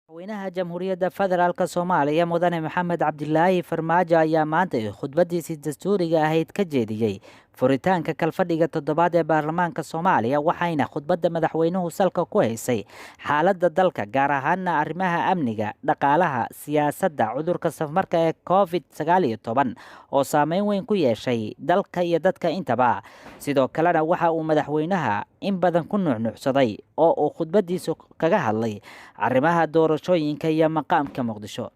madaxweynaha Jamhuuriyadda Federaalka Soomaaliya Mudane Maxamed Cabdilaahi Farmaajo ayaa maanta khudbadiisii dastuuriga ahayd ka jeediyey furitaanka kalfadhiga toddobaad ee baarlamaanka Soomaaliya waxayna khudbadda madaxweynuhu salka ku haysay xaaladda dalka gaar ahaan arrimaha amniga, dhaqaalaha, siyaasadda, cudurka safmarka ee COVID-19 oo saameyn weyn ku yeeshay dalka iyo dadka intaba. Sidoo kalena waxa uu madaxweynaha in badan ku nuuxnuuxsaday oo uu khudbadiisu kaga hadlay arrimaha doorashooyinka iyo maqaamka Muqdisho.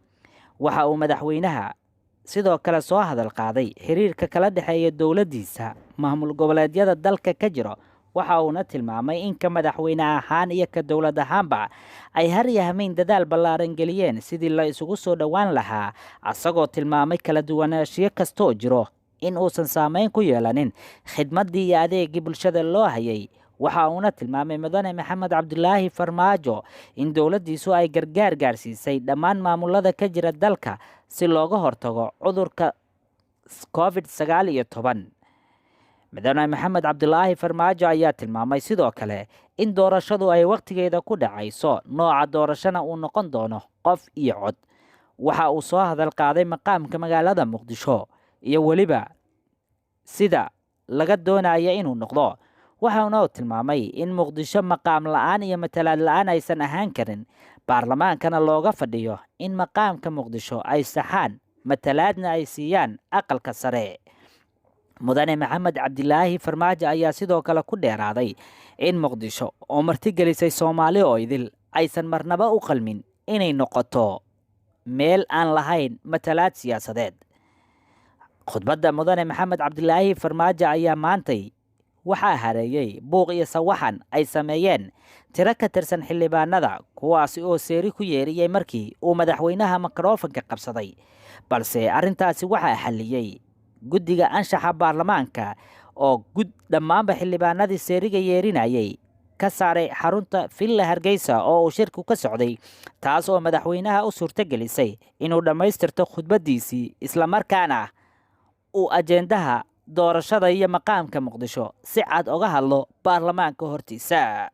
Waxa uu madaxweynaha sidoo kale soo hadal qaaday xiriirka kala dhexeeya dowladdiisa maamul goboleedyada dalka ka jiro. Waxa uuna tilmaamay in ka madaxweyne ahaan iyo ka dowlad ahaanba ay har iyo habeen dadaal ballaaran geliyeen sidii la isugu soo dhowaan lahaa, asagoo tilmaamay kala duwanaanshiyo kastoo jiro in uusan saameyn ku yeelanin khidmaddii iyo adeegii bulshada loo hayay. Waxa uuna tilmaamay Mudane Maxamed Cabdilaahi Farmaajo in dowladdiisu ay gargaar gaarsiisay dhammaan maamulada ka jira dalka si looga hortago cudurka COVID-19. Mudane Maxamed Cabdilaahi Farmaajo ayaa tilmaamay sidoo kale in doorashadu ay waqtigeeda ku dhacayso, nooca doorashana uu noqon doono qof iyo cod. Waxa uu soo hadal qaaday maqaamka magaalada Muqdisho iyo weliba sida laga doonayo inuu noqdo. Waxaana uu tilmaamay in Muqdisho maqaam la'aan iyo matalaad la'aan aysan ahaan karin, baarlamaankana looga fadhiyo in maqaamka Muqdisho ay saxaan, matalaadna ay siiyaan aqalka sare. Mudane Maxamed Cabdilaahi Farmaajo ayaa sidoo kale ku dheeraaday in Muqdisho oo martigelisay Soomaali oo idil aysan marnaba u qalmin inay noqoto meel aan lahayn matalaad siyaasadeed. Khudbadda Mudane Maxamed Cabdilaahi Farmaajo ayaa maantay waxaa hareeyay buuq iyo sawaxan ay sameeyeen tiro ka tirsan xildhibaanada, kuwaasi oo seeri ku yeeriyey markii uu madaxweynaha makrofanka qabsaday, balse arrintaasi waxaa xalliyey guddiga anshaxa baarlamaanka oo dhammaanba xildhibaanadii seeriga yeerinayay ka saaray xarunta Villa Hargeysa oo uu shirku ka socday, taas oo madaxweynaha u suurtagelisay inuu dhammaystirto khudbadiisii isla markaana uu ajendaha doorashada iyo maqaamka Muqdisho si cad uga hadlo baarlamaanka hortiisa.